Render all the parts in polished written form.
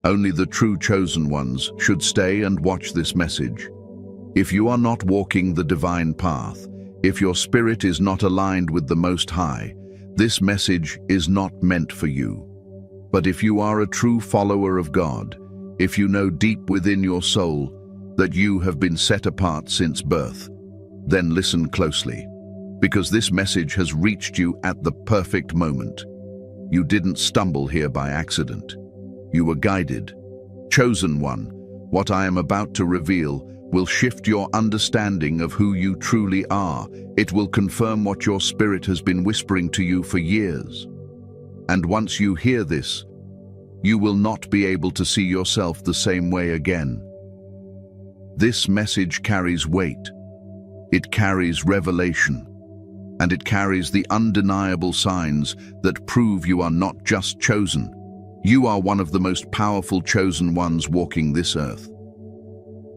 Only the true chosen ones should stay and watch this message. If you are not walking the divine path, if your spirit is not aligned with the Most High, this message is not meant for you. But if you are a true follower of God, if you know deep within your soul that you have been set apart since birth, then listen closely, because this message has reached you at the perfect moment. You didn't stumble here by accident. You were guided. Chosen one, what I am about to reveal will shift your understanding of who you truly are. It will confirm what your spirit has been whispering to you for years. And once you hear this, you will not be able to see yourself the same way again. This message carries weight. It carries revelation. And it carries the undeniable signs that prove you are not just chosen. You are one of the most powerful chosen ones walking this earth.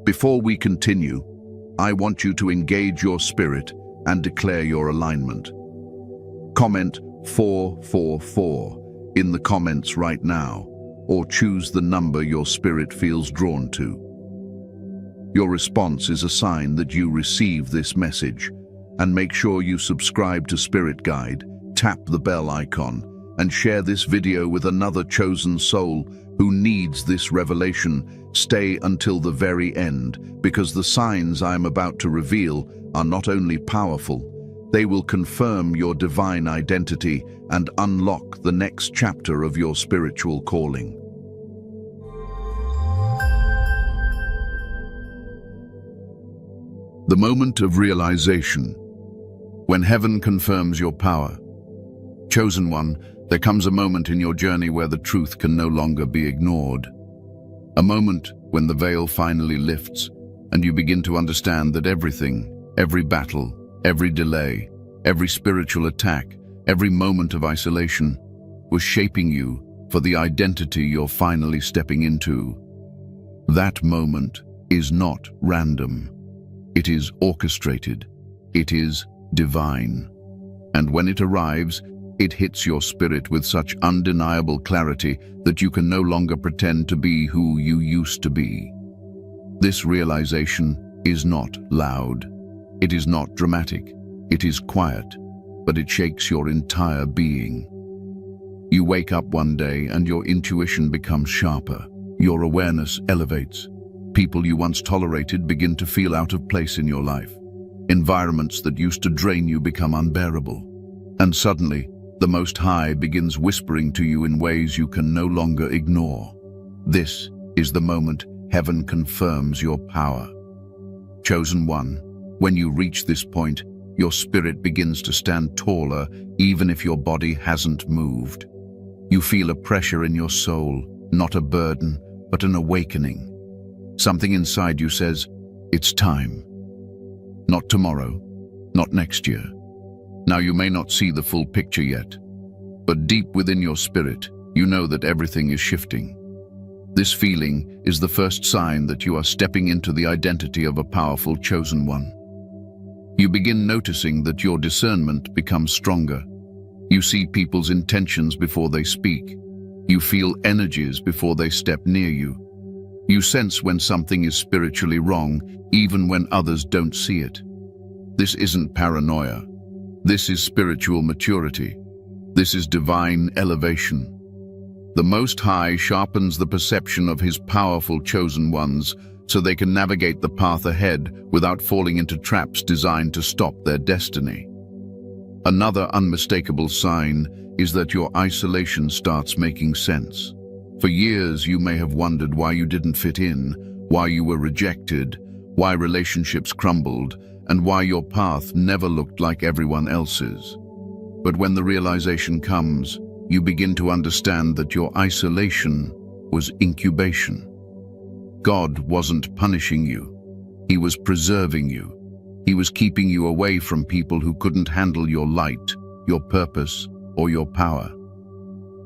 Before we continue, I want you to engage your spirit and declare your alignment. Comment 444 in the comments right now, or choose the number your spirit feels drawn to. Your response is a sign that you receive this message, and make sure you subscribe to Spirit Guide, tap the bell icon, and share this video with another chosen soul who needs this revelation. Stay until the very end, because the signs I am about to reveal are not only powerful, they will confirm your divine identity and unlock the next chapter of your spiritual calling. The moment of realization, when heaven confirms your power. Chosen one, there comes a moment in your journey where the truth can no longer be ignored. A moment when the veil finally lifts and you begin to understand that everything, every battle, every delay, every spiritual attack, every moment of isolation was shaping you for the identity you're finally stepping into. That moment is not random. It is orchestrated. It is divine. And when it arrives, it hits your spirit with such undeniable clarity that you can no longer pretend to be who you used to be. This realization is not loud. It is not dramatic. It is quiet, but it shakes your entire being. You wake up one day and your intuition becomes sharper. Your awareness elevates. People you once tolerated begin to feel out of place in your life. Environments that used to drain you become unbearable. And suddenly, the Most High begins whispering to you in ways you can no longer ignore. This is the moment heaven confirms your power. Chosen one, when you reach this point, your spirit begins to stand taller even if your body hasn't moved. You feel a pressure in your soul, not a burden, but an awakening. Something inside you says, it's time. Not tomorrow, not next year. Now you may not see the full picture yet, but deep within your spirit, you know that everything is shifting. This feeling is the first sign that you are stepping into the identity of a powerful chosen one. You begin noticing that your discernment becomes stronger. You see people's intentions before they speak. You feel energies before they step near you. You sense when something is spiritually wrong, even when others don't see it. This isn't paranoia. This is spiritual maturity. This is divine elevation. The Most High sharpens the perception of his powerful chosen ones so they can navigate the path ahead without falling into traps designed to stop their destiny. Another unmistakable sign is that your isolation starts making sense. For years, you may have wondered why you didn't fit in, why you were rejected, why relationships crumbled, and why your path never looked like everyone else's. But when the realization comes, you begin to understand that your isolation was incubation. God wasn't punishing you. He was preserving you. He was keeping you away from people who couldn't handle your light, your purpose, or your power.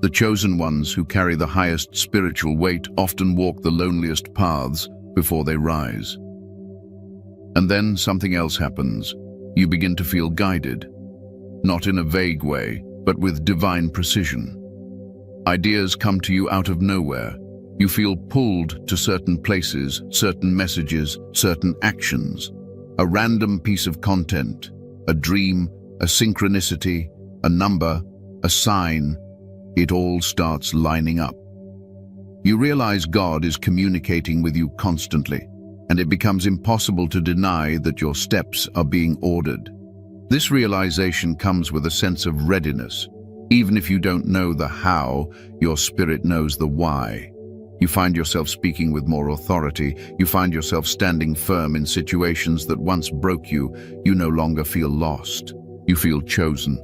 The chosen ones who carry the highest spiritual weight often walk the loneliest paths before they rise. And then something else happens. You begin to feel guided, not in a vague way, but with divine precision. Ideas come to you out of nowhere. You feel pulled to certain places, certain messages, certain actions. A random piece of content, a dream, a synchronicity, a number, a sign, it all starts lining up. You realize God is communicating with you constantly, and it becomes impossible to deny that your steps are being ordered. This realization comes with a sense of readiness. Even if you don't know the how, your spirit knows the why. You find yourself speaking with more authority. You find yourself standing firm in situations that once broke you. You no longer feel lost. You feel chosen.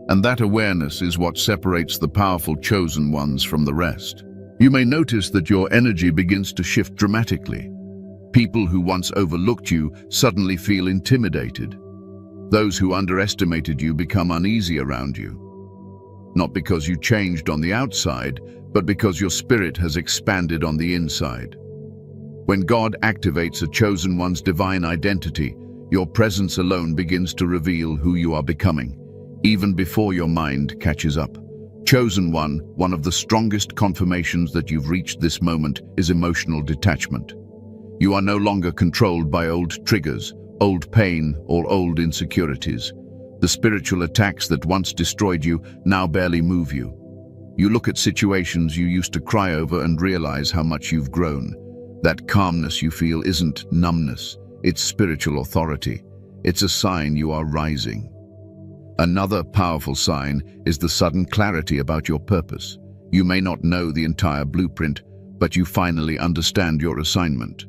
And that awareness is what separates the powerful chosen ones from the rest. You may notice that your energy begins to shift dramatically. People who once overlooked you suddenly feel intimidated. Those who underestimated you become uneasy around you. Not because you changed on the outside, but because your spirit has expanded on the inside. When God activates a chosen one's divine identity, your presence alone begins to reveal who you are becoming, even before your mind catches up. Chosen one of the strongest confirmations that you've reached this moment is emotional detachment. You are no longer controlled by old triggers, old pain, or old insecurities. The spiritual attacks that once destroyed you now barely move you. You look at situations you used to cry over and realize how much you've grown. That calmness you feel isn't numbness, it's spiritual authority. It's a sign you are rising. Another powerful sign is the sudden clarity about your purpose. You may not know the entire blueprint, but you finally understand your assignment.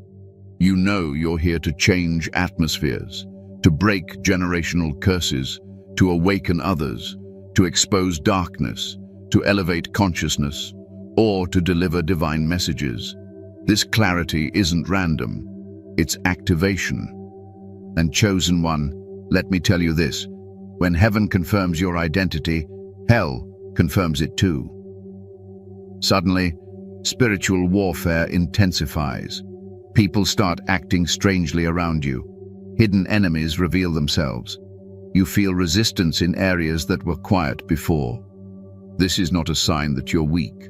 You know you're here to change atmospheres, to break generational curses, to awaken others, to expose darkness, to elevate consciousness, or to deliver divine messages. This clarity isn't random, it's activation. And chosen one, let me tell you this, when heaven confirms your identity, hell confirms it too. Suddenly, spiritual warfare intensifies. People start acting strangely around you. Hidden enemies reveal themselves. You feel resistance in areas that were quiet before. This is not a sign that you're weak.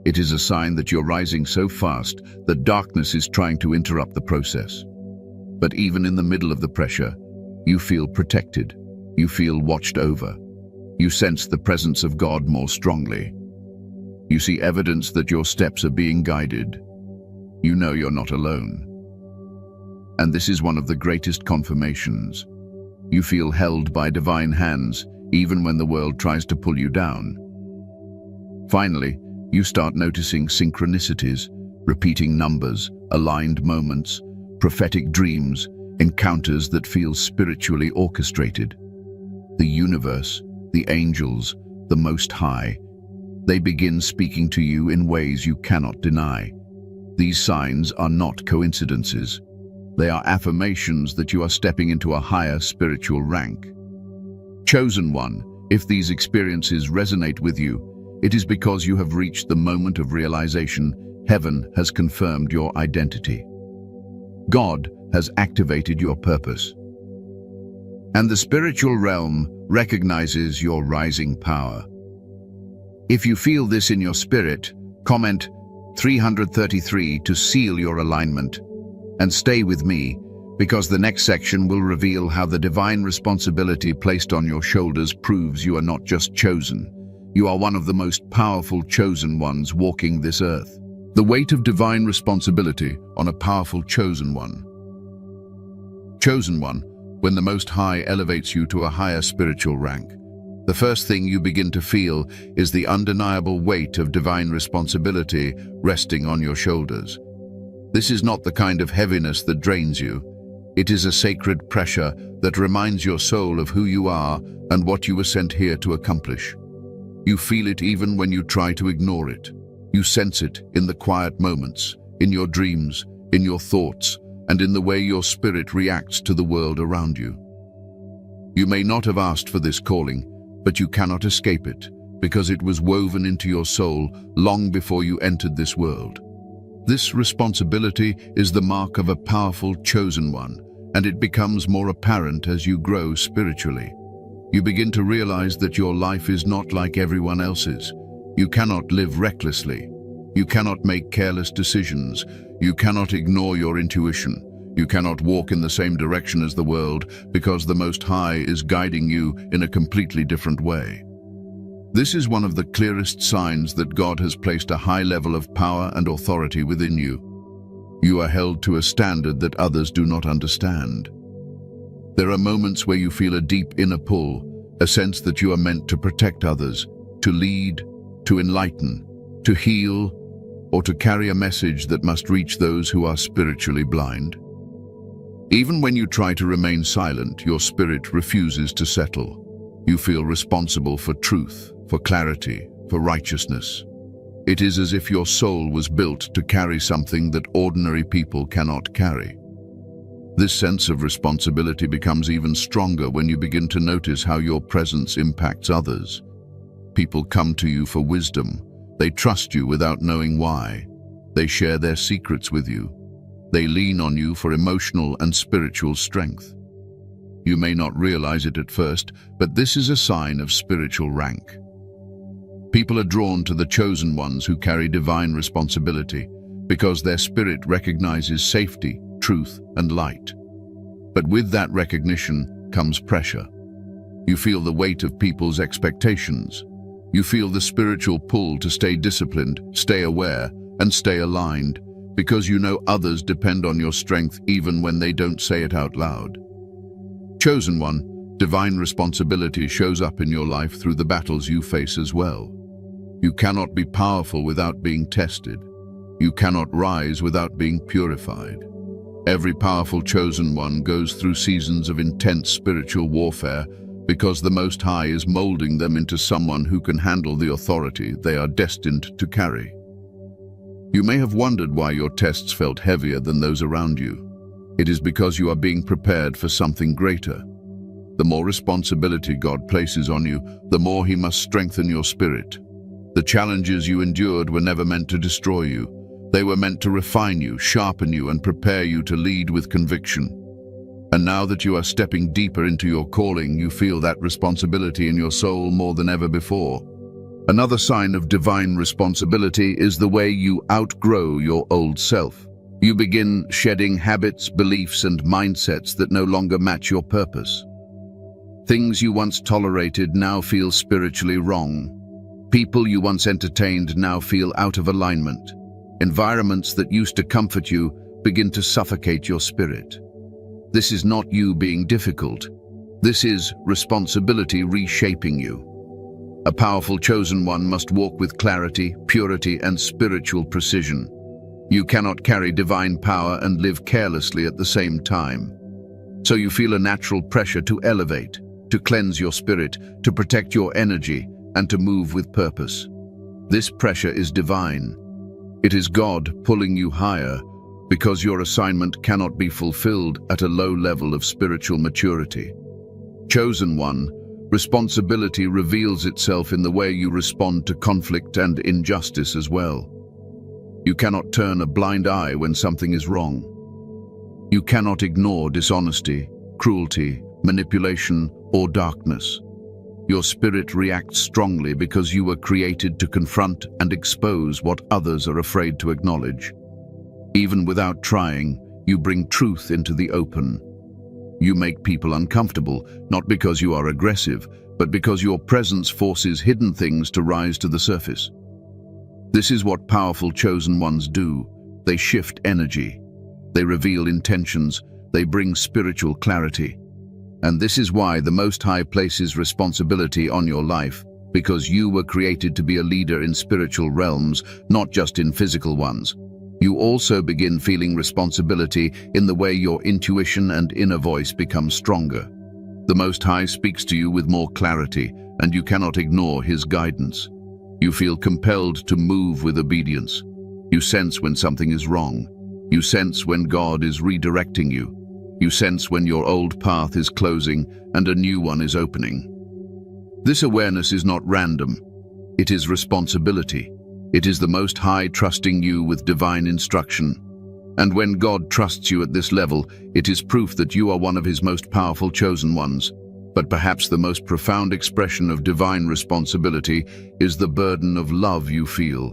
It is a sign that you're rising so fast that darkness is trying to interrupt the process. But even in the middle of the pressure, you feel protected. You feel watched over. You sense the presence of God more strongly. You see evidence that your steps are being guided. You know you're not alone. And this is one of the greatest confirmations. You feel held by divine hands, even when the world tries to pull you down. Finally, you start noticing synchronicities, repeating numbers, aligned moments, prophetic dreams, encounters that feel spiritually orchestrated. The universe, the angels, the Most High, they begin speaking to you in ways you cannot deny. These signs are not coincidences. They are affirmations that you are stepping into a higher spiritual rank. Chosen one, if these experiences resonate with you, it is because you have reached the moment of realization. Heaven has confirmed your identity. God has activated your purpose. And the spiritual realm recognizes your rising power. If you feel this in your spirit, comment 333 to seal your alignment. And stay with me, because the next section will reveal how the divine responsibility placed on your shoulders proves you are not just chosen. You are one of the most powerful chosen ones walking this earth. The weight of divine responsibility on a powerful chosen one. Chosen one, when the Most High elevates you to a higher spiritual rank, the first thing you begin to feel is the undeniable weight of divine responsibility resting on your shoulders. This is not the kind of heaviness that drains you. It is a sacred pressure that reminds your soul of who you are and what you were sent here to accomplish. You feel it even when you try to ignore it. You sense it in the quiet moments, in your dreams, in your thoughts, and in the way your spirit reacts to the world around you. You may not have asked for this calling, but you cannot escape it, because it was woven into your soul long before you entered this world. This responsibility is the mark of a powerful chosen one, and it becomes more apparent as you grow spiritually. You begin to realize that your life is not like everyone else's. You cannot live recklessly. You cannot make careless decisions. You cannot ignore your intuition. You cannot walk in the same direction as the world because the Most High is guiding you in a completely different way. This is one of the clearest signs that God has placed a high level of power and authority within you. You are held to a standard that others do not understand. There are moments where you feel a deep inner pull, a sense that you are meant to protect others, to lead, to enlighten, to heal, or to carry a message that must reach those who are spiritually blind. Even when you try to remain silent, your spirit refuses to settle. You feel responsible for truth, for clarity, for righteousness. It is as if your soul was built to carry something that ordinary people cannot carry. This sense of responsibility becomes even stronger when you begin to notice how your presence impacts others. People come to you for wisdom. They trust you without knowing why. They share their secrets with you. They lean on you for emotional and spiritual strength. You may not realize it at first, but this is a sign of spiritual rank. People are drawn to the chosen ones who carry divine responsibility because their spirit recognizes safety, truth, and light. But with that recognition comes pressure. You feel the weight of people's expectations. You feel the spiritual pull to stay disciplined, stay aware, and stay aligned, because you know others depend on your strength even when they don't say it out loud. Chosen one, divine responsibility shows up in your life through the battles you face as well. You cannot be powerful without being tested. You cannot rise without being purified. Every powerful chosen one goes through seasons of intense spiritual warfare because the Most High is molding them into someone who can handle the authority they are destined to carry. You may have wondered why your tests felt heavier than those around you. It is because you are being prepared for something greater. The more responsibility God places on you, the more He must strengthen your spirit. The challenges you endured were never meant to destroy you. They were meant to refine you, sharpen you, and prepare you to lead with conviction. And now that you are stepping deeper into your calling, you feel that responsibility in your soul more than ever before. Another sign of divine responsibility is the way you outgrow your old self. You begin shedding habits, beliefs, and mindsets that no longer match your purpose. Things you once tolerated now feel spiritually wrong. People you once entertained now feel out of alignment. Environments that used to comfort you begin to suffocate your spirit. This is not you being difficult. This is responsibility reshaping you. A powerful chosen one must walk with clarity, purity, and spiritual precision. You cannot carry divine power and live carelessly at the same time. So you feel a natural pressure to elevate, to cleanse your spirit, to protect your energy, and to move with purpose. This pressure is divine. It is God pulling you higher because your assignment cannot be fulfilled at a low level of spiritual maturity. Chosen one, responsibility reveals itself in the way you respond to conflict and injustice as well. You cannot turn a blind eye when something is wrong. You cannot ignore dishonesty, cruelty, manipulation, or darkness. Your spirit reacts strongly because you were created to confront and expose what others are afraid to acknowledge. Even without trying, you bring truth into the open. You make people uncomfortable, not because you are aggressive, but because your presence forces hidden things to rise to the surface. This is what powerful chosen ones do. They shift energy. They reveal intentions. They bring spiritual clarity. And this is why the Most High places responsibility on your life, because you were created to be a leader in spiritual realms, not just in physical ones. You also begin feeling responsibility in the way your intuition and inner voice become stronger. The Most High speaks to you with more clarity, and you cannot ignore His guidance. You feel compelled to move with obedience. You sense when something is wrong. You sense when God is redirecting you. You sense when your old path is closing and a new one is opening. This awareness is not random. It is responsibility. It is the Most High trusting you with divine instruction. And when God trusts you at this level, it is proof that you are one of His most powerful chosen ones. But perhaps the most profound expression of divine responsibility is the burden of love you feel.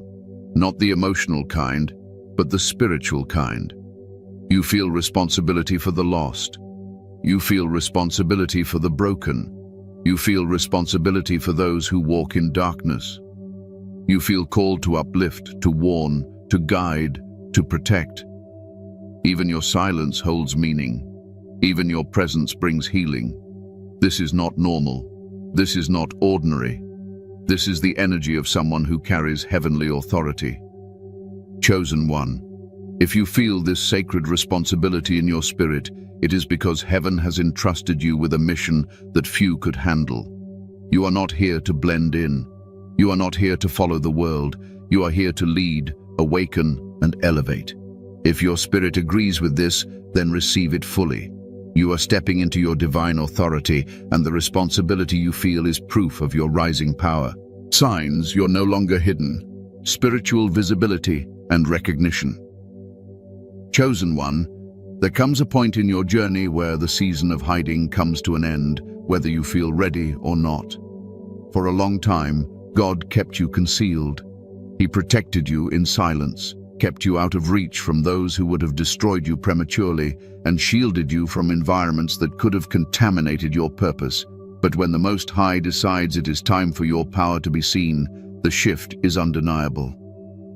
Not the emotional kind, but the spiritual kind. You feel responsibility for the lost. You feel responsibility for the broken. You feel responsibility for those who walk in darkness. You feel called to uplift, to warn, to guide, to protect. Even your silence holds meaning. Even your presence brings healing. This is not normal. This is not ordinary. This is the energy of someone who carries heavenly authority. Chosen one, if you feel this sacred responsibility in your spirit, it is because heaven has entrusted you with a mission that few could handle. You are not here to blend in. You are not here to follow the world. You are here to lead, awaken, and elevate. If your spirit agrees with this, then receive it fully. You are stepping into your divine authority, and the responsibility you feel is proof of your rising power. Signs you're no longer hidden. Spiritual visibility and recognition. Chosen one, there comes a point in your journey where the season of hiding comes to an end, whether you feel ready or not. For a long time, God kept you concealed. He protected you in silence, kept you out of reach from those who would have destroyed you prematurely, and shielded you from environments that could have contaminated your purpose. But when the Most High decides it is time for your power to be seen, the shift is undeniable.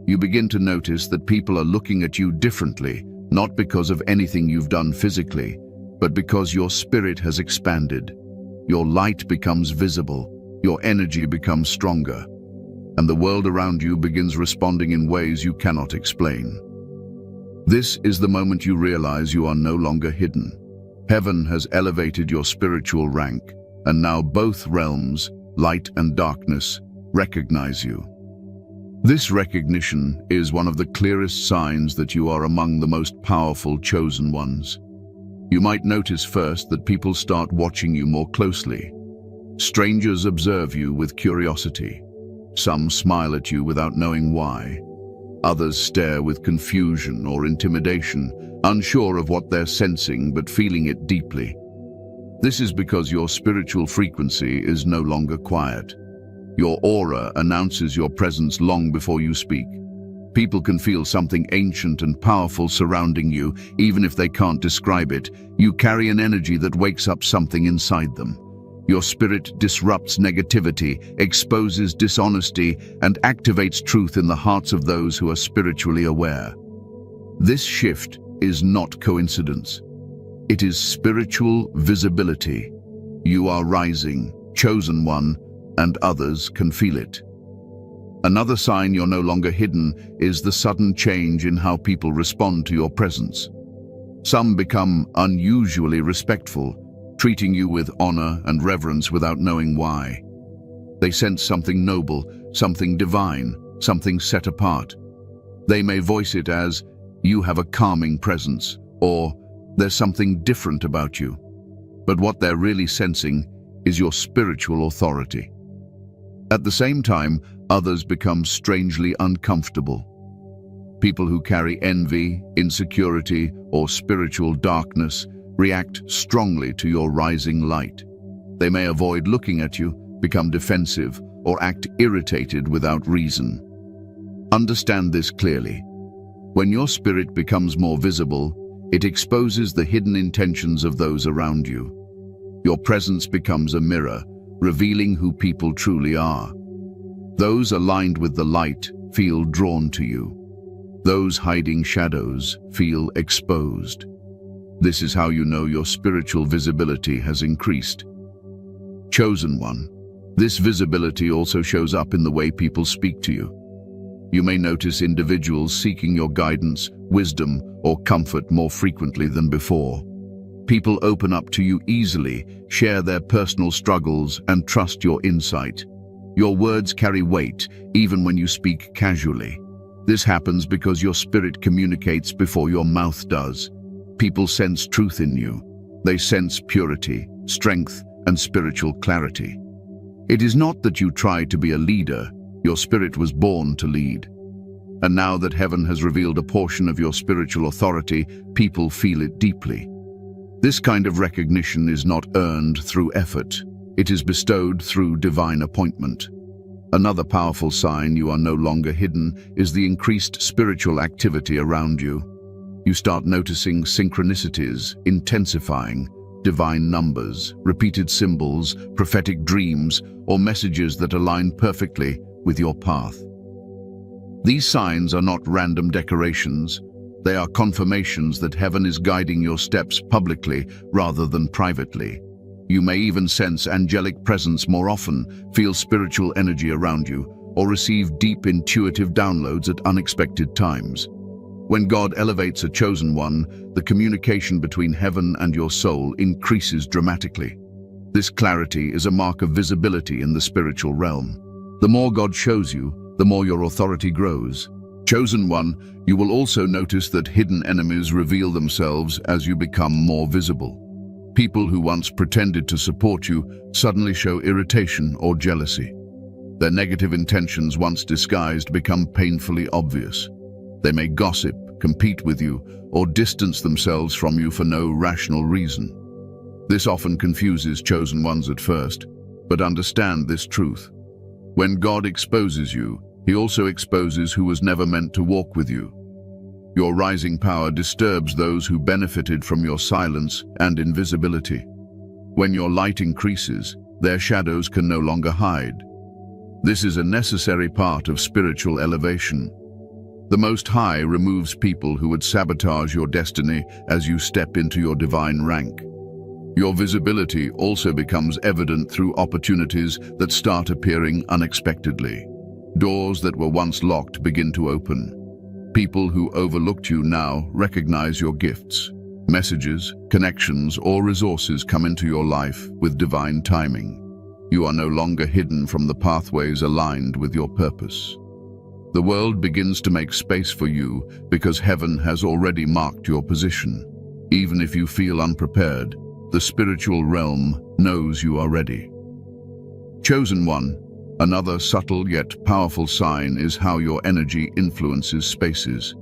You begin to notice that people are looking at you differently, not because of anything you've done physically, but because your spirit has expanded. Your light becomes visible, your energy becomes stronger, and the world around you begins responding in ways you cannot explain. This is the moment you realize you are no longer hidden. Heaven has elevated your spiritual rank, and now both realms, light and darkness, recognize you. This recognition is one of the clearest signs that you are among the most powerful chosen ones. You might notice first that people start watching you more closely. Strangers observe you with curiosity. Some smile at you without knowing why. Others stare with confusion or intimidation, unsure of what they're sensing but feeling it deeply. This is because your spiritual frequency is no longer quiet. Your aura announces your presence long before you speak. People can feel something ancient and powerful surrounding you, even if they can't describe it. You carry an energy that wakes up something inside them. Your spirit disrupts negativity, exposes dishonesty, and activates truth in the hearts of those who are spiritually aware. This shift is not coincidence. It is spiritual visibility. You are rising, chosen one, and others can feel it. Another sign you're no longer hidden is the sudden change in how people respond to your presence. Some become unusually respectful, treating you with honor and reverence without knowing why. They sense something noble, something divine, something set apart. They may voice it as, "You have a calming presence," or "There's something different about you." But what they're really sensing is your spiritual authority. At the same time, others become strangely uncomfortable. People who carry envy, insecurity, or spiritual darkness react strongly to your rising light. They may avoid looking at you, become defensive, or act irritated without reason. Understand this clearly. When your spirit becomes more visible, it exposes the hidden intentions of those around you. Your presence becomes a mirror, revealing who people truly are. Those aligned with the light feel drawn to you. Those hiding shadows feel exposed. This is how you know your spiritual visibility has increased. Chosen one, this visibility also shows up in the way people speak to you. You may notice individuals seeking your guidance, wisdom, or comfort more frequently than before. People open up to you easily, share their personal struggles, and trust your insight. Your words carry weight, even when you speak casually. This happens because your spirit communicates before your mouth does. People sense truth in you. They sense purity, strength, and spiritual clarity. It is not that you try to be a leader. Your spirit was born to lead. And now that heaven has revealed a portion of your spiritual authority, people feel it deeply. This kind of recognition is not earned through effort. It is bestowed through divine appointment. Another powerful sign you are no longer hidden is the increased spiritual activity around you. You start noticing synchronicities, intensifying, divine numbers, repeated symbols, prophetic dreams, or messages that align perfectly with your path. These signs are not random decorations. They are confirmations that heaven is guiding your steps publicly rather than privately. You may even sense angelic presence more often, feel spiritual energy around you, or receive deep intuitive downloads at unexpected times. When God elevates a chosen one, the communication between heaven and your soul increases dramatically. This clarity is a mark of visibility in the spiritual realm. The more God shows you, the more your authority grows. Chosen one, you will also notice that hidden enemies reveal themselves as you become more visible. People who once pretended to support you suddenly show irritation or jealousy. Their negative intentions, once disguised, become painfully obvious. They may gossip, compete with you, or distance themselves from you for no rational reason. This often confuses chosen ones at first, but understand this truth. When God exposes you, He also exposes who was never meant to walk with you. Your rising power disturbs those who benefited from your silence and invisibility. When your light increases, their shadows can no longer hide. This is a necessary part of spiritual elevation. The Most High removes people who would sabotage your destiny as you step into your divine rank. Your visibility also becomes evident through opportunities that start appearing unexpectedly. Doors that were once locked begin to open. People who overlooked you now recognize your gifts. Messages, connections, or resources come into your life with divine timing. You are no longer hidden from the pathways aligned with your purpose. The world begins to make space for you because heaven has already marked your position. Even if you feel unprepared, the spiritual realm knows you are ready. Chosen one, another subtle yet powerful sign is how your energy influences spaces.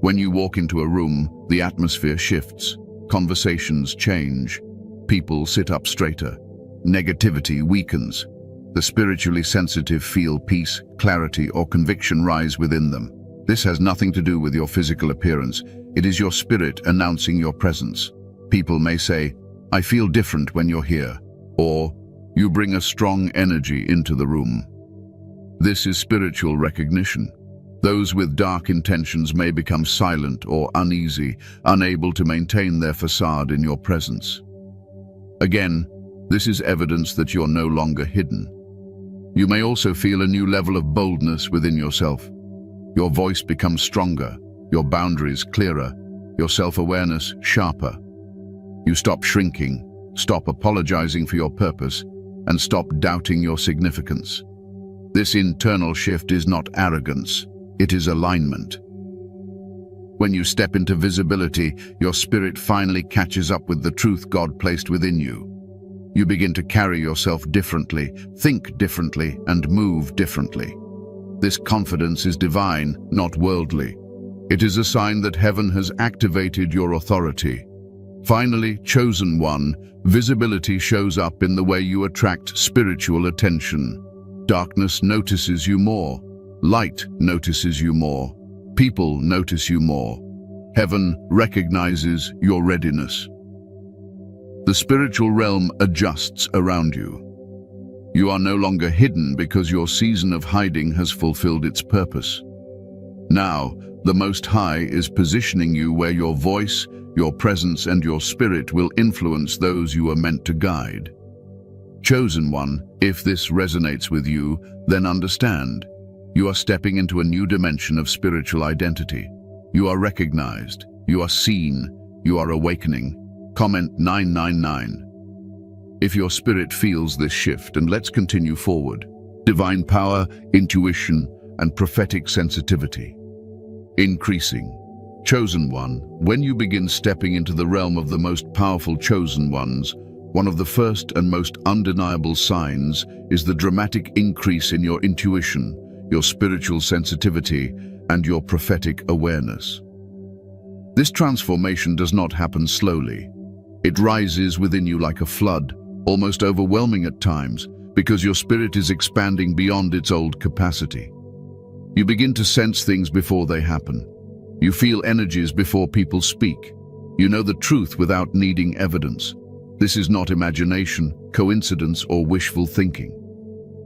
When you walk into a room, the atmosphere shifts, conversations change, people sit up straighter, negativity weakens. The spiritually sensitive feel peace, clarity, or conviction rise within them. This has nothing to do with your physical appearance. It is your spirit announcing your presence. People may say, "I feel different when you're here," or "You bring a strong energy into the room." This is spiritual recognition. Those with dark intentions may become silent or uneasy, unable to maintain their facade in your presence. Again, this is evidence that you're no longer hidden. You may also feel a new level of boldness within yourself. Your voice becomes stronger, your boundaries clearer, your self-awareness sharper. You stop shrinking, stop apologizing for your purpose, and stop doubting your significance. This internal shift is not arrogance, it is alignment. When you step into visibility, your spirit finally catches up with the truth God placed within you. You begin to carry yourself differently, think differently, and move differently. This confidence is divine, not worldly. It is a sign that heaven has activated your authority. Finally, chosen one, visibility shows up in the way you attract spiritual attention. Darkness notices you more. Light notices you more. People notice you more. Heaven recognizes your readiness. The spiritual realm adjusts around you. You are no longer hidden because your season of hiding has fulfilled its purpose. Now, the Most High is positioning you where your voice, your presence, and your spirit will influence those you are meant to guide. Chosen one, if this resonates with you, then understand. You are stepping into a new dimension of spiritual identity. You are recognized. You are seen. You are awakening. Comment 999. If your spirit feels this shift, and let's continue forward. Divine power, intuition, and prophetic sensitivity. Increasing. Chosen one, when you begin stepping into the realm of the most powerful chosen ones, one of the first and most undeniable signs is the dramatic increase in your intuition, your spiritual sensitivity, and your prophetic awareness. This transformation does not happen slowly. It rises within you like a flood, almost overwhelming at times, because your spirit is expanding beyond its old capacity. You begin to sense things before they happen. You feel energies before people speak. You know the truth without needing evidence. This is not imagination, coincidence, or wishful thinking.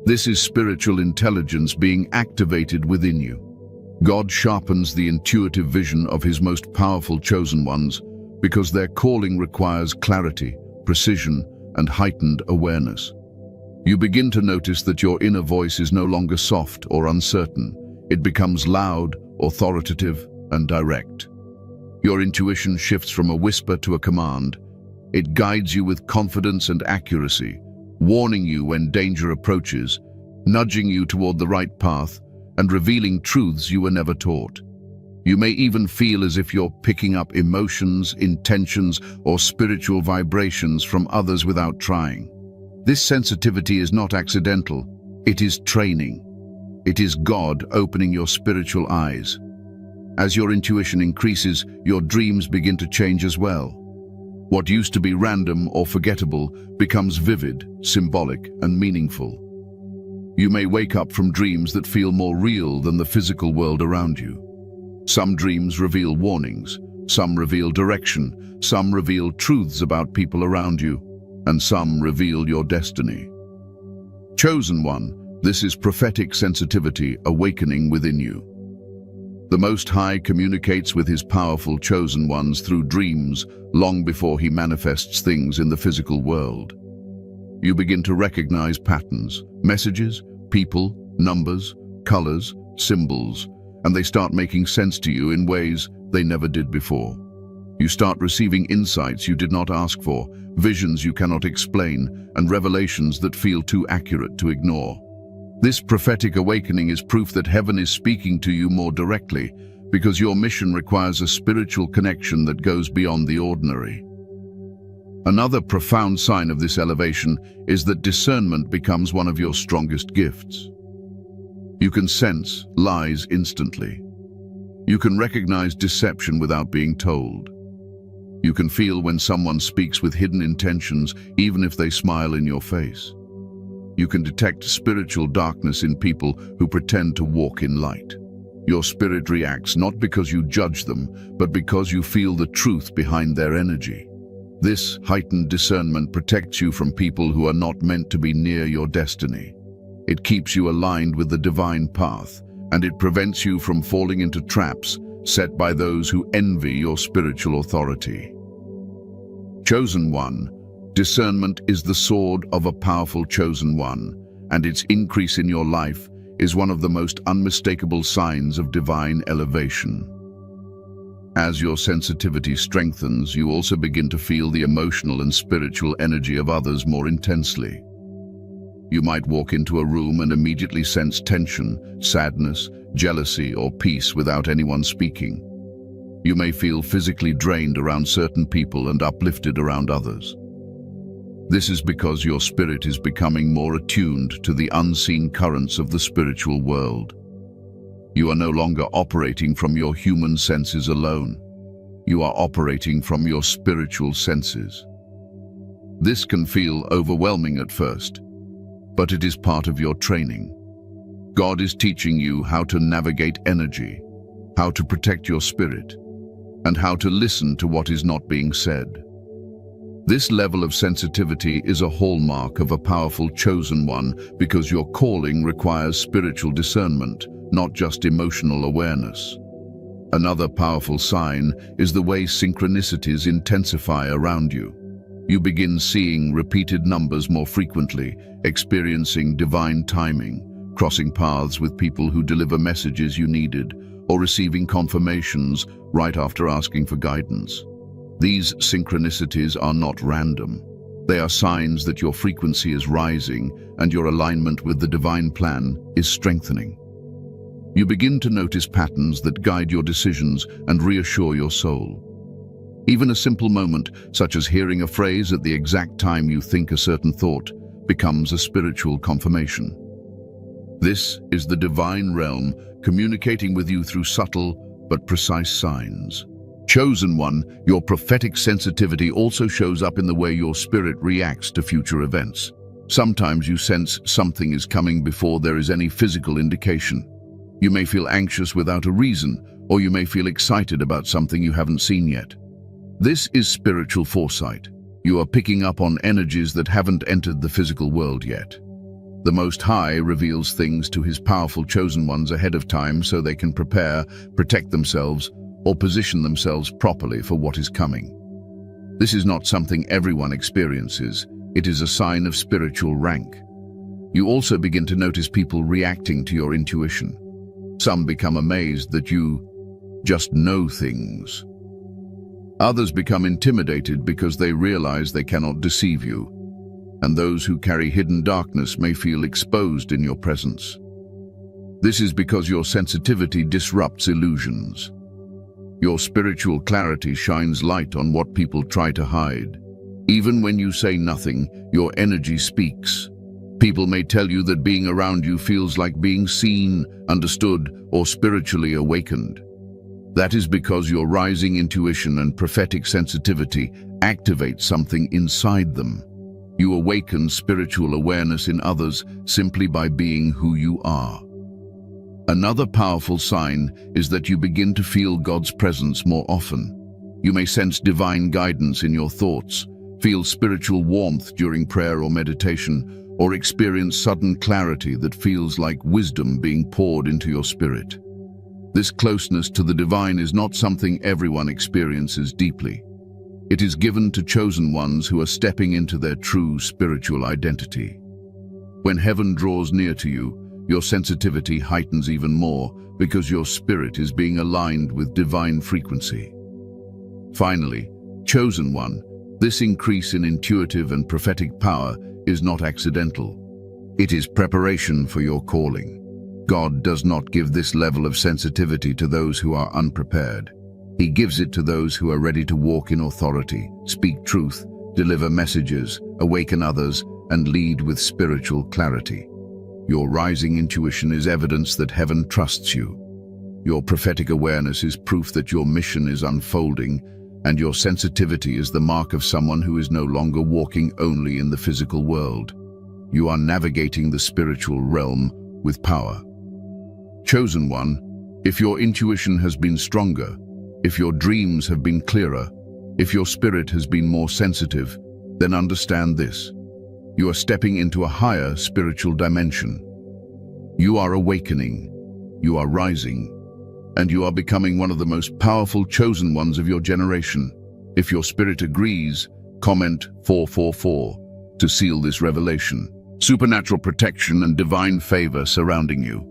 This is spiritual intelligence being activated within you. God sharpens the intuitive vision of his most powerful chosen ones because their calling requires clarity, precision, and heightened awareness. You begin to notice that your inner voice is no longer soft or uncertain. It becomes loud, authoritative, and direct. Your intuition shifts from a whisper to a command. It guides you with confidence and accuracy, warning you when danger approaches, nudging you toward the right path, and revealing truths you were never taught. You may even feel as if you're picking up emotions, intentions, or spiritual vibrations from others without trying. This sensitivity is not accidental. It is training. It is God opening your spiritual eyes. As your intuition increases, your dreams begin to change as well. What used to be random or forgettable becomes vivid, symbolic, and meaningful. You may wake up from dreams that feel more real than the physical world around you. Some dreams reveal warnings, some reveal direction, some reveal truths about people around you, and some reveal your destiny. Chosen one, this is prophetic sensitivity awakening within you. The Most High communicates with his powerful chosen ones through dreams long before he manifests things in the physical world. You begin to recognize patterns, messages, people, numbers, colors, symbols, and they start making sense to you in ways they never did before. You start receiving insights you did not ask for, visions you cannot explain, and revelations that feel too accurate to ignore. This prophetic awakening is proof that heaven is speaking to you more directly, because your mission requires a spiritual connection that goes beyond the ordinary. Another profound sign of this elevation is that discernment becomes one of your strongest gifts. You can sense lies instantly. You can recognize deception without being told. You can feel when someone speaks with hidden intentions, even if they smile in your face. You can detect spiritual darkness in people who pretend to walk in light. Your spirit reacts not because you judge them, but because you feel the truth behind their energy. This heightened discernment protects you from people who are not meant to be near your destiny. It keeps you aligned with the divine path, and it prevents you from falling into traps set by those who envy your spiritual authority. Chosen one, discernment is the sword of a powerful chosen one, and its increase in your life is one of the most unmistakable signs of divine elevation. As your sensitivity strengthens, you also begin to feel the emotional and spiritual energy of others more intensely. You might walk into a room and immediately sense tension, sadness, jealousy, or peace without anyone speaking. You may feel physically drained around certain people and uplifted around others. This is because your spirit is becoming more attuned to the unseen currents of the spiritual world. You are no longer operating from your human senses alone. You are operating from your spiritual senses. This can feel overwhelming at first, but it is part of your training. God is teaching you how to navigate energy, how to protect your spirit, and how to listen to what is not being said. This level of sensitivity is a hallmark of a powerful chosen one because your calling requires spiritual discernment, not just emotional awareness. Another powerful sign is the way synchronicities intensify around you. You begin seeing repeated numbers more frequently, experiencing divine timing, crossing paths with people who deliver messages you needed, or receiving confirmations right after asking for guidance. These synchronicities are not random. They are signs that your frequency is rising and your alignment with the divine plan is strengthening. You begin to notice patterns that guide your decisions and reassure your soul. Even a simple moment, such as hearing a phrase at the exact time you think a certain thought, becomes a spiritual confirmation. This is the divine realm communicating with you through subtle but precise signs. Chosen one, your prophetic sensitivity also shows up in the way your spirit reacts to future events. Sometimes you sense something is coming before there is any physical indication. You may feel anxious without a reason, or you may feel excited about something you haven't seen yet. This is spiritual foresight. You are picking up on energies that haven't entered the physical world yet. The Most High reveals things to his powerful chosen ones ahead of time so they can prepare, protect themselves, or position themselves properly for what is coming. This is not something everyone experiences. It is a sign of spiritual rank. You also begin to notice people reacting to your intuition. Some become amazed that you just know things. Others become intimidated because they realize they cannot deceive you. And those who carry hidden darkness may feel exposed in your presence. This is because your sensitivity disrupts illusions. Your spiritual clarity shines light on what people try to hide. Even when you say nothing, your energy speaks. People may tell you that being around you feels like being seen, understood, or spiritually awakened. That is because your rising intuition and prophetic sensitivity activate something inside them. You awaken spiritual awareness in others simply by being who you are. Another powerful sign is that you begin to feel God's presence more often. You may sense divine guidance in your thoughts, feel spiritual warmth during prayer or meditation, or experience sudden clarity that feels like wisdom being poured into your spirit. This closeness to the divine is not something everyone experiences deeply. It is given to chosen ones who are stepping into their true spiritual identity. When heaven draws near to you, your sensitivity heightens even more because your spirit is being aligned with divine frequency. Finally, chosen one, this increase in intuitive and prophetic power is not accidental. It is preparation for your calling. God does not give this level of sensitivity to those who are unprepared. He gives it to those who are ready to walk in authority, speak truth, deliver messages, awaken others, and lead with spiritual clarity. Your rising intuition is evidence that heaven trusts you. Your prophetic awareness is proof that your mission is unfolding, and your sensitivity is the mark of someone who is no longer walking only in the physical world. You are navigating the spiritual realm with power. Chosen one, if your intuition has been stronger, if your dreams have been clearer, if your spirit has been more sensitive, then understand this. You are stepping into a higher spiritual dimension. You are awakening, you are rising, and you are becoming one of the most powerful chosen ones of your generation. If your spirit agrees, comment 444 to seal this revelation. Supernatural protection and divine favor surrounding you.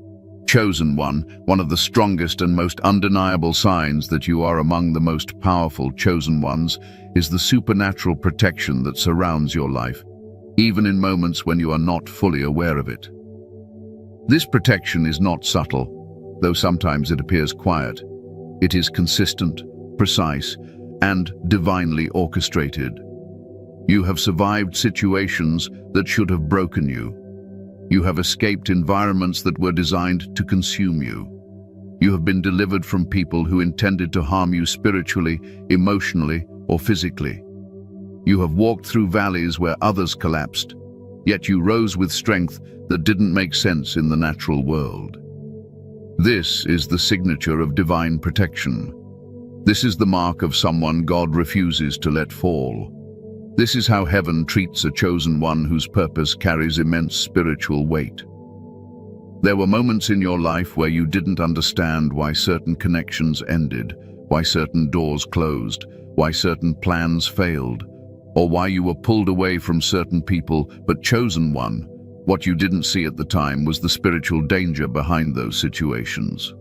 Chosen one of the strongest and most undeniable signs that you are among the most powerful chosen ones is the supernatural protection that surrounds your life, even in moments when you are not fully aware of it. This protection is not subtle, though sometimes it appears quiet. It is consistent, precise, and divinely orchestrated. You have survived situations that should have broken you. You have escaped environments that were designed to consume you. You have been delivered from people who intended to harm you spiritually, emotionally, or physically. You have walked through valleys where others collapsed, yet you rose with strength that didn't make sense in the natural world. This is the signature of divine protection. This is the mark of someone God refuses to let fall. This is how heaven treats a chosen one whose purpose carries immense spiritual weight. There were moments in your life where you didn't understand why certain connections ended, why certain doors closed, why certain plans failed, or why you were pulled away from certain people, but chosen one. What you didn't see at the time was the spiritual danger behind those situations.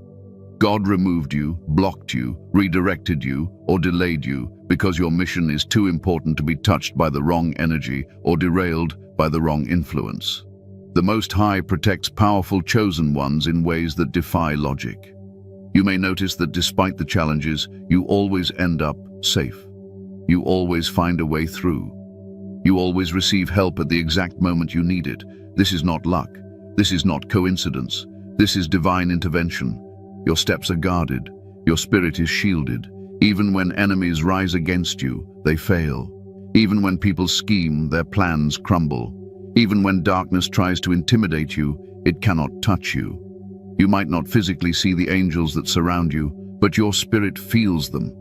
God removed you, blocked you, redirected you, or delayed you because your mission is too important to be touched by the wrong energy or derailed by the wrong influence. The Most High protects powerful chosen ones in ways that defy logic. You may notice that despite the challenges, you always end up safe. You always find a way through. You always receive help at the exact moment you need it. This is not luck. This is not coincidence. This is divine intervention. Your steps are guarded. Your spirit is shielded. Even when enemies rise against you, they fail. Even when people scheme, their plans crumble. Even when darkness tries to intimidate you, it cannot touch you. You might not physically see the angels that surround you, but your spirit feels them.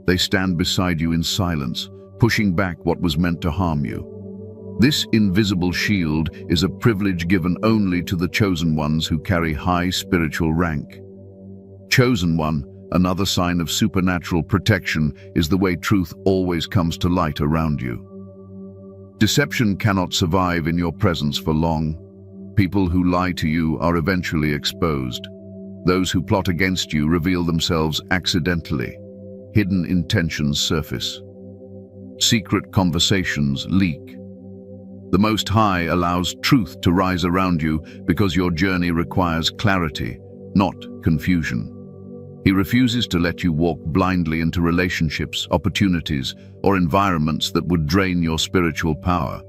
They stand beside you in silence, pushing back what was meant to harm you. This invisible shield is a privilege given only to the chosen ones who carry high spiritual rank. Chosen one, another sign of supernatural protection, is the way truth always comes to light around you. Deception cannot survive in your presence for long. People who lie to you are eventually exposed. Those who plot against you reveal themselves accidentally. Hidden intentions surface. Secret conversations leak. The Most High allows truth to rise around you because your journey requires clarity, not confusion. He refuses to let you walk blindly into relationships, opportunities, or environments that would drain your spiritual power.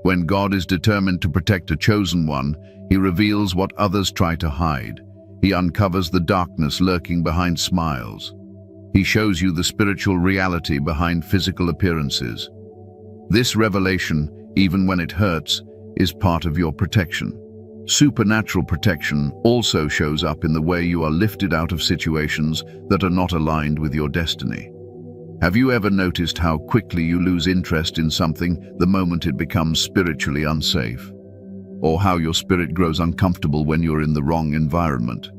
When God is determined to protect a chosen one, He reveals what others try to hide. He uncovers the darkness lurking behind smiles. He shows you the spiritual reality behind physical appearances. This revelation, even when it hurts, is part of your protection. Supernatural protection also shows up in the way you are lifted out of situations that are not aligned with your destiny. Have you ever noticed how quickly you lose interest in something the moment it becomes spiritually unsafe? Or how your spirit grows uncomfortable when you're in the wrong environment?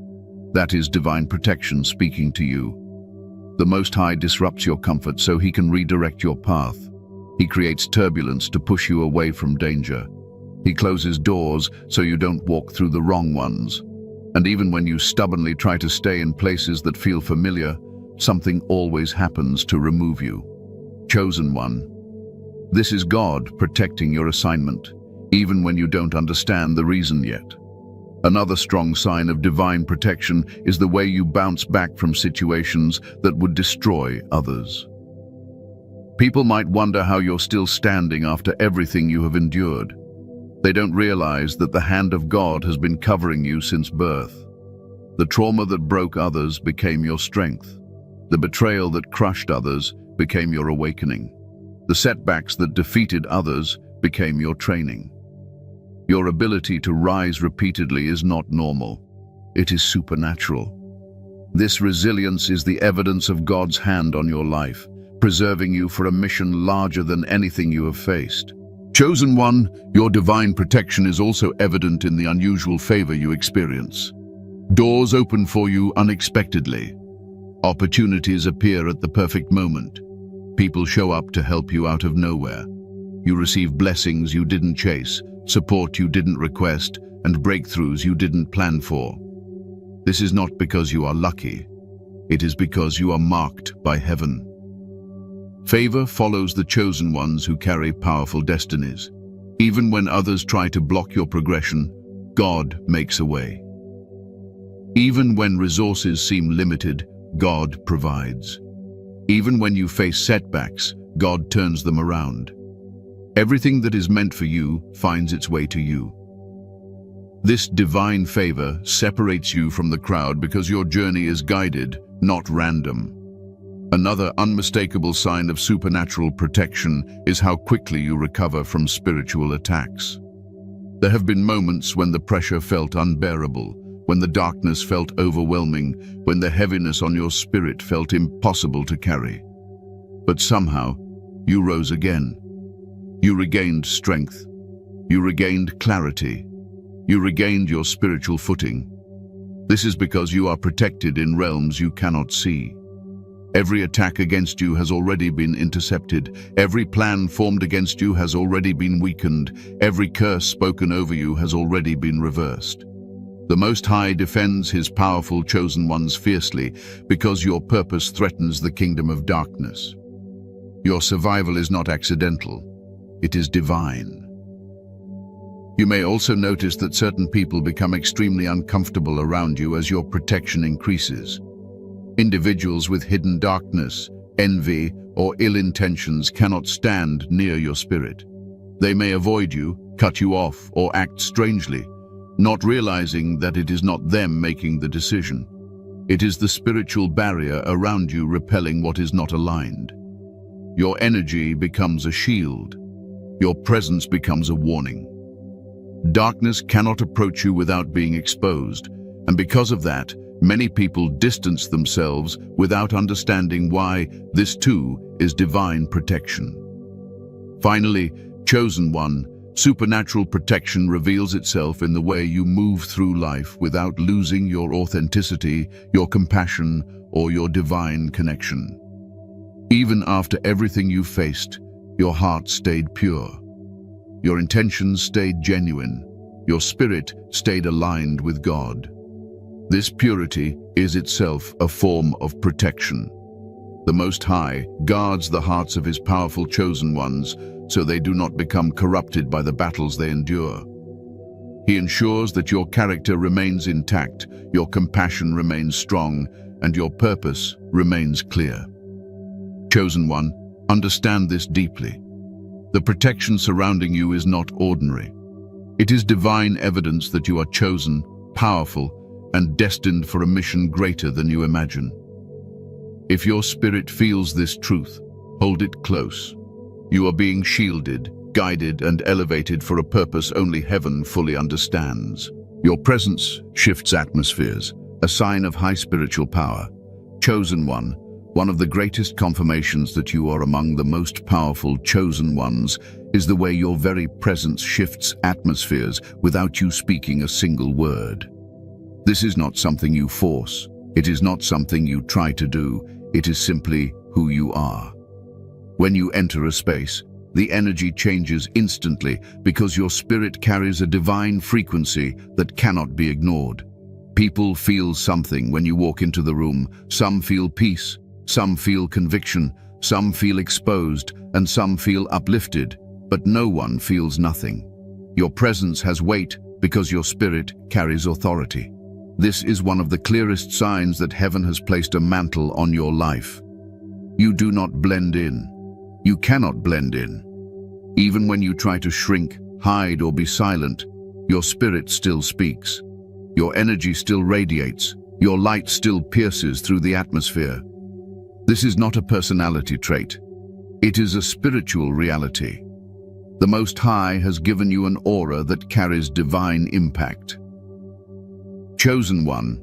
That is divine protection speaking to you. The Most High disrupts your comfort so He can redirect your path. He creates turbulence to push you away from danger. He closes doors so you don't walk through the wrong ones. And even when you stubbornly try to stay in places that feel familiar, something always happens to remove you. Chosen one. This is God protecting your assignment, even when you don't understand the reason yet. Another strong sign of divine protection is the way you bounce back from situations that would destroy others. People might wonder how you're still standing after everything you have endured. They don't realize that the hand of God has been covering you since birth. The trauma that broke others became your strength. The betrayal that crushed others became your awakening. The setbacks that defeated others became your training. Your ability to rise repeatedly is not normal. It is supernatural. This resilience is the evidence of God's hand on your life, preserving you for a mission larger than anything you have faced. Chosen one, your divine protection is also evident in the unusual favor you experience. Doors open for you unexpectedly. Opportunities appear at the perfect moment. People show up to help you out of nowhere. You receive blessings you didn't chase, support you didn't request, and breakthroughs you didn't plan for. This is not because you are lucky. It is because you are marked by heaven. Favor follows the chosen ones who carry powerful destinies. Even when others try to block your progression, God makes a way. Even when resources seem limited, God provides. Even when you face setbacks, God turns them around. Everything that is meant for you finds its way to you. This divine favor separates you from the crowd because your journey is guided, not random. Another unmistakable sign of supernatural protection is how quickly you recover from spiritual attacks. There have been moments when the pressure felt unbearable, when the darkness felt overwhelming, when the heaviness on your spirit felt impossible to carry. But somehow, you rose again. You regained strength. You regained clarity. You regained your spiritual footing. This is because you are protected in realms you cannot see. Every attack against you has already been intercepted. Every plan formed against you has already been weakened. Every curse spoken over you has already been reversed. The Most High defends His powerful chosen ones fiercely because your purpose threatens the kingdom of darkness. Your survival is not accidental. It is divine. You may also notice that certain people become extremely uncomfortable around you as your protection increases. Individuals with hidden darkness, envy, or ill intentions cannot stand near your spirit. They may avoid you, cut you off, or act strangely, not realizing that it is not them making the decision. It is the spiritual barrier around you repelling what is not aligned. Your energy becomes a shield. Your presence becomes a warning. Darkness cannot approach you without being exposed, and because of that, many people distance themselves without understanding why this too is divine protection. Finally, Chosen One, supernatural protection reveals itself in the way you move through life without losing your authenticity, your compassion, or your divine connection. Even after everything you faced, your heart stayed pure. Your intentions stayed genuine. Your spirit stayed aligned with God. This purity is itself a form of protection. The Most High guards the hearts of His powerful chosen ones so they do not become corrupted by the battles they endure. He ensures that your character remains intact, your compassion remains strong, and your purpose remains clear. Chosen One, understand this deeply. The protection surrounding you is not ordinary. It is divine evidence that you are chosen, powerful, and destined for a mission greater than you imagine. If your spirit feels this truth, hold it close. You are being shielded, guided, and elevated for a purpose only heaven fully understands. Your presence shifts atmospheres, a sign of high spiritual power. Chosen One, one of the greatest confirmations that you are among the most powerful chosen ones is the way your very presence shifts atmospheres without you speaking a single word. This is not something you force. It is not something you try to do. It is simply who you are. When you enter a space, the energy changes instantly because your spirit carries a divine frequency that cannot be ignored. People feel something when you walk into the room. Some feel peace, some feel conviction, some feel exposed, and some feel uplifted, but no one feels nothing. Your presence has weight because your spirit carries authority. This is one of the clearest signs that heaven has placed a mantle on your life. You do not blend in. You cannot blend in. Even when you try to shrink, hide, or be silent, your spirit still speaks. Your energy still radiates. Your light still pierces through the atmosphere. This is not a personality trait. It is a spiritual reality. The Most High has given you an aura that carries divine impact. Chosen One,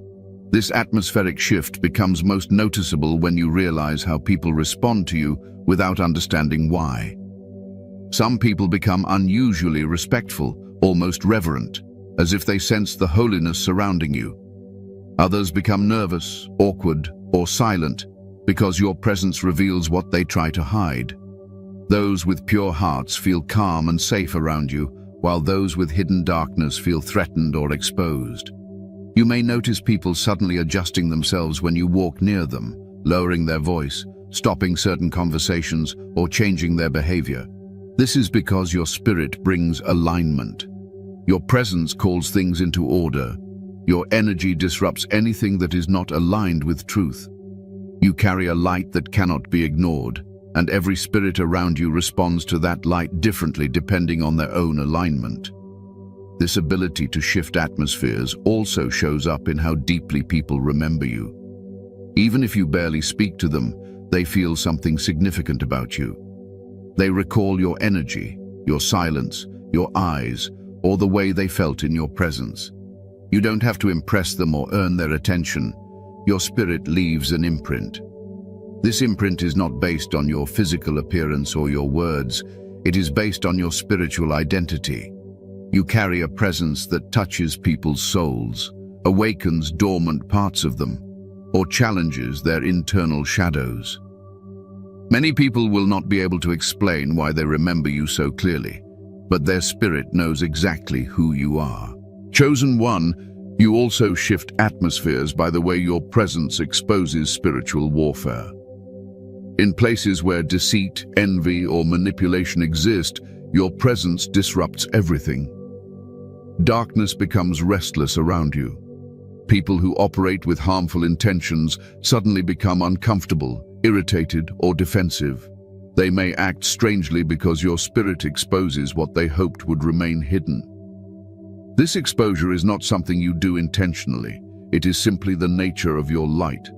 this atmospheric shift becomes most noticeable when you realize how people respond to you without understanding why. Some people become unusually respectful, almost reverent, as if they sense the holiness surrounding you. Others become nervous, awkward, or silent because your presence reveals what they try to hide. Those with pure hearts feel calm and safe around you, while those with hidden darkness feel threatened or exposed. You may notice people suddenly adjusting themselves when you walk near them, lowering their voice, stopping certain conversations, or changing their behavior. This is because your spirit brings alignment. Your presence calls things into order. Your energy disrupts anything that is not aligned with truth. You carry a light that cannot be ignored, and every spirit around you responds to that light differently depending on their own alignment. This ability to shift atmospheres also shows up in how deeply people remember you. Even if you barely speak to them, they feel something significant about you. They recall your energy, your silence, your eyes, or the way they felt in your presence. You don't have to impress them or earn their attention. Your spirit leaves an imprint. This imprint is not based on your physical appearance or your words. It is based on your spiritual identity. You carry a presence that touches people's souls, awakens dormant parts of them, or challenges their internal shadows. Many people will not be able to explain why they remember you so clearly, but their spirit knows exactly who you are. Chosen One, you also shift atmospheres by the way your presence exposes spiritual warfare. In places where deceit, envy, or manipulation exist, your presence disrupts everything. Darkness becomes restless around you. People who operate with harmful intentions suddenly become uncomfortable, irritated, or defensive. They may act strangely because your spirit exposes what they hoped would remain hidden. This exposure is not something you do intentionally. It is simply the nature of your light.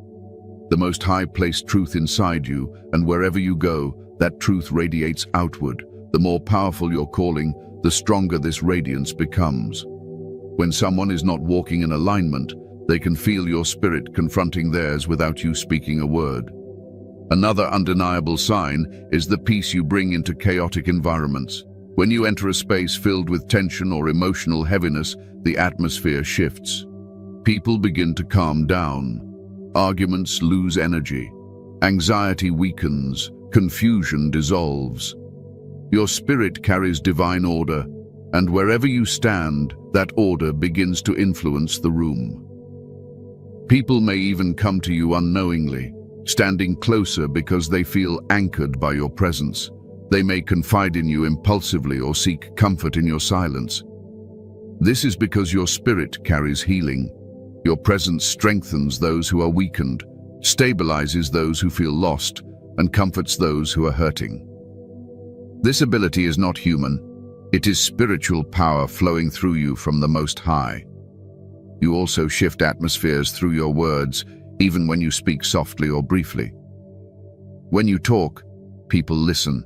The Most High placed truth inside you, and wherever you go, that truth radiates outward. The more powerful your calling, the stronger this radiance becomes. When someone is not walking in alignment, they can feel your spirit confronting theirs without you speaking a word. Another undeniable sign is the peace you bring into chaotic environments. When you enter a space filled with tension or emotional heaviness, the atmosphere shifts. People begin to calm down. Arguments lose energy. Anxiety weakens. Confusion dissolves. Your spirit carries divine order, and wherever you stand, that order begins to influence the room. People may even come to you unknowingly, standing closer because they feel anchored by your presence. They may confide in you impulsively or seek comfort in your silence. This is because your spirit carries healing. Your presence strengthens those who are weakened, stabilizes those who feel lost, and comforts those who are hurting. This ability is not human. It is spiritual power flowing through you from the Most High. You also shift atmospheres through your words, even when you speak softly or briefly. When you talk, people listen,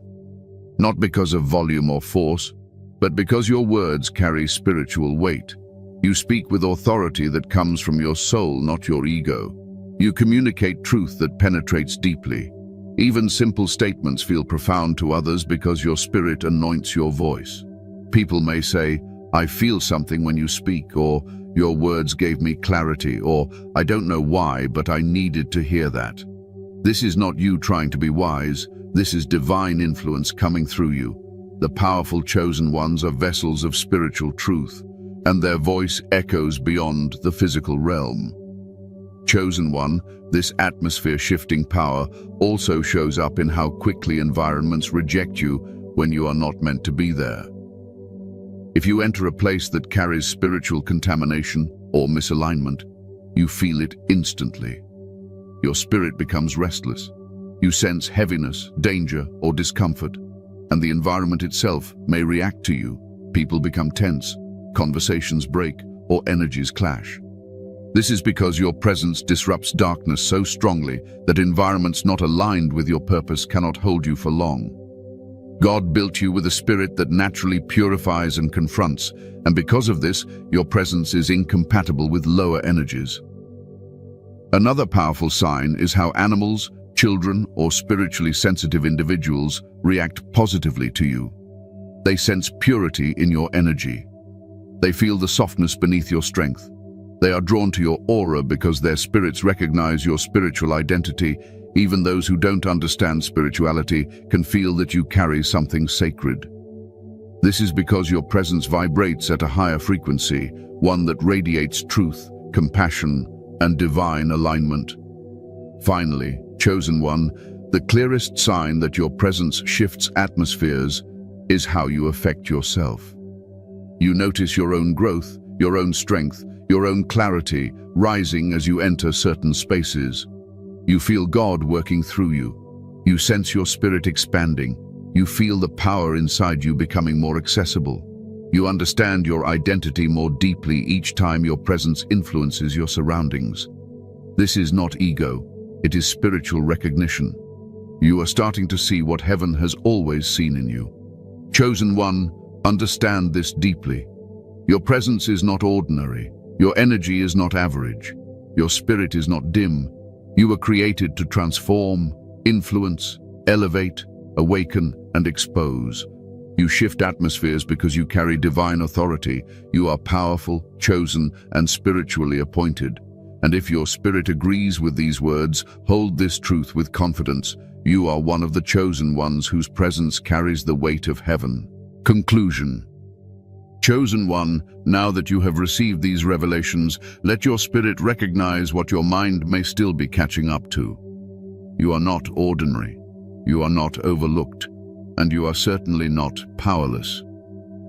not because of volume or force, but because your words carry spiritual weight. You speak with authority that comes from your soul, not your ego. You communicate truth that penetrates deeply. Even simple statements feel profound to others because your spirit anoints your voice. People may say, "I feel something when you speak," or "Your words gave me clarity," or "I don't know why, but I needed to hear that." This is not you trying to be wise. This is divine influence coming through you. The powerful chosen ones are vessels of spiritual truth, and their voice echoes beyond the physical realm. Chosen one, this atmosphere-shifting power also shows up in how quickly environments reject you when you are not meant to be there. If you enter a place that carries spiritual contamination or misalignment, you feel it instantly. Your spirit becomes restless. You sense heaviness, danger, or discomfort, and the environment itself may react to you. People become tense, conversations break, or energies clash. This is because your presence disrupts darkness so strongly that environments not aligned with your purpose cannot hold you for long. God built you with a spirit that naturally purifies and confronts, and because of this, your presence is incompatible with lower energies. Another powerful sign is how animals, children, or spiritually sensitive individuals react positively to you. They sense purity in your energy. They feel the softness beneath your strength. They are drawn to your aura because their spirits recognize your spiritual identity. Even those who don't understand spirituality can feel that you carry something sacred. This is because your presence vibrates at a higher frequency, one that radiates truth, compassion, and divine alignment. Finally, chosen one, the clearest sign that your presence shifts atmospheres is how you affect yourself. You notice your own growth, your own strength, your own clarity rising as you enter certain spaces. You feel God working through you. You sense your spirit expanding. You feel the power inside you becoming more accessible. You understand your identity more deeply each time your presence influences your surroundings. This is not ego, it is spiritual recognition. You are starting to see what heaven has always seen in you. Chosen one, understand this deeply. Your presence is not ordinary. Your energy is not average. Your spirit is not dim. You were created to transform, influence, elevate, awaken, and expose. You shift atmospheres because you carry divine authority. You are powerful, chosen, and spiritually appointed. And if your spirit agrees with these words, hold this truth with confidence. You are one of the chosen ones whose presence carries the weight of heaven. Conclusion. Chosen one, now that you have received these revelations, let your spirit recognize what your mind may still be catching up to. You are not ordinary. You are not overlooked. And you are certainly not powerless.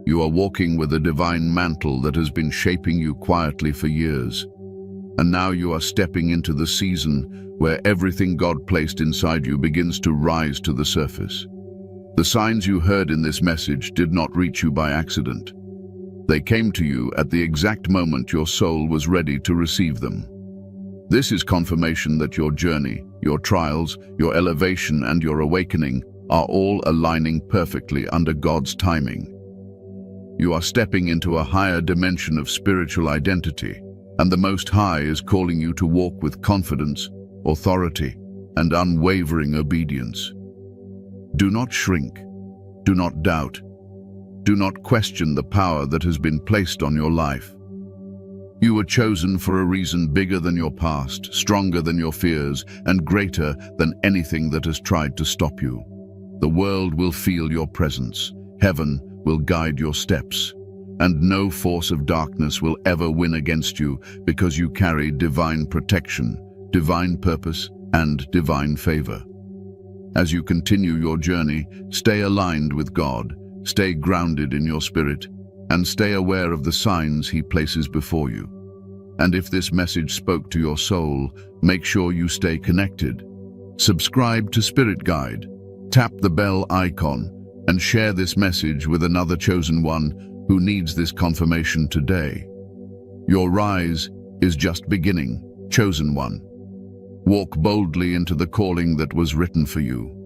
You are walking with a divine mantle that has been shaping you quietly for years. And now you are stepping into the season where everything God placed inside you begins to rise to the surface. The signs you heard in this message did not reach you by accident. They came to you at the exact moment your soul was ready to receive them. This is confirmation that your journey, your trials, your elevation, and your awakening are all aligning perfectly under God's timing. You are stepping into a higher dimension of spiritual identity, and the Most High is calling you to walk with confidence, authority, and unwavering obedience. Do not shrink. Do not doubt. Do not question the power that has been placed on your life. You were chosen for a reason bigger than your past, stronger than your fears, and greater than anything that has tried to stop you. The world will feel your presence. Heaven will guide your steps. And no force of darkness will ever win against you, because you carry divine protection, divine purpose, and divine favor. As you continue your journey, stay aligned with God, stay grounded in your spirit, and stay aware of the signs He places before you. And if this message spoke to your soul, make sure you stay connected. Subscribe to Spirit Guide, tap the bell icon, and share this message with another chosen one who needs this confirmation today. Your rise is just beginning, chosen one. Walk boldly into the calling that was written for you.